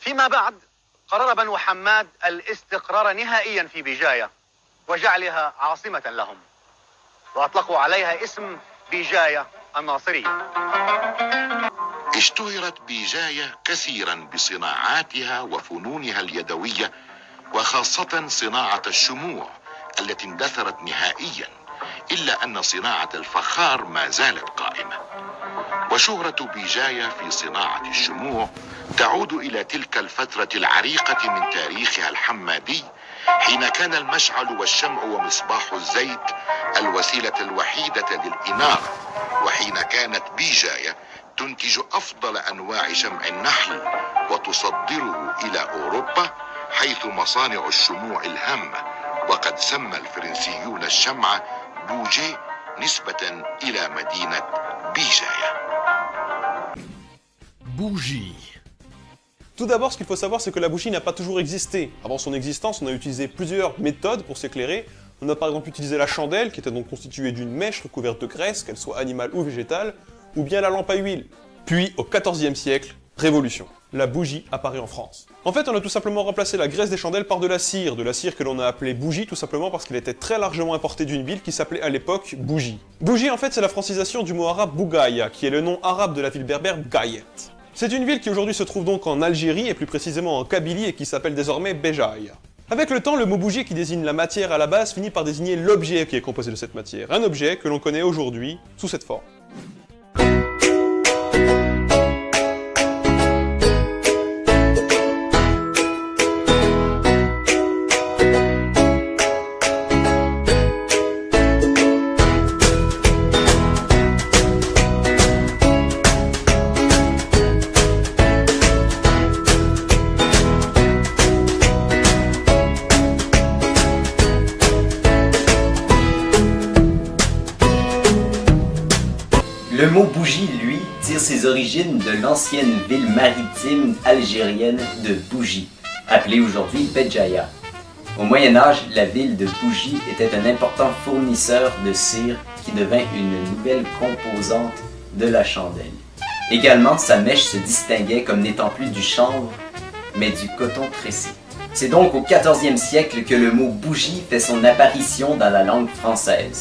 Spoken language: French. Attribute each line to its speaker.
Speaker 1: فيما بعد قرر بنو حماد الاستقرار نهائيا في بيجاية وجعلها عاصمة لهم، وأطلقوا عليها اسم بيجاية الناصرية.
Speaker 2: اشتهرت بيجاية كثيرا بصناعاتها وفنونها اليدوية، وخاصة صناعة الشموع التي اندثرت نهائيا، إلا أن صناعة الفخار ما زالت قائمة. وشهرة بيجاية في صناعة الشموع تعود إلى تلك الفترة العريقة من تاريخها الحمادي، حين كان المشعل والشمع ومصباح الزيت الوسيلة الوحيدة للإنارة، وحين كانت بيجاية تنتج أفضل أنواع شمع النحل وتصدره إلى أوروبا، حيث مصانع الشموع الهامة، وقد سمى الفرنسيون الشمع بوجي نسبة إلى مدينة بيجاية.
Speaker 3: Bougie. Tout d'abord, ce qu'il faut savoir, c'est que la bougie n'a pas toujours existé. Avant son existence, on a utilisé plusieurs méthodes pour s'éclairer. On a par exemple utilisé la chandelle, qui était donc constituée d'une mèche recouverte de graisse, qu'elle soit animale ou végétale, ou bien la lampe à huile. Puis, au XIVe siècle, révolution. La bougie apparaît en France. En fait, on a tout simplement remplacé la graisse des chandelles par de la cire que l'on a appelée bougie, tout simplement parce qu'elle était très largement importée d'une ville qui s'appelait à l'époque Bougie. Bougie, en fait, c'est la francisation du mot arabe Bougaïa, qui est le nom arabe de la ville berbère Bougaïet. C'est une ville qui aujourd'hui se trouve donc en Algérie, et plus précisément en Kabylie, et qui s'appelle désormais Béjaïa. Avec le temps, le mot bougie qui désigne la matière à la base finit par désigner l'objet qui est composé de cette matière, un objet que l'on connaît aujourd'hui sous cette forme.
Speaker 4: Le mot bougie, lui, tire ses origines de l'ancienne ville maritime algérienne de Bougie, appelée aujourd'hui Béjaïa. Au Moyen-Âge, la ville de Bougie était un important fournisseur de cire qui devint une nouvelle composante de la chandelle. Également, sa mèche se distinguait comme n'étant plus du chanvre, mais du coton tressé. C'est donc au XIVe siècle que le mot bougie fait son apparition dans la langue française.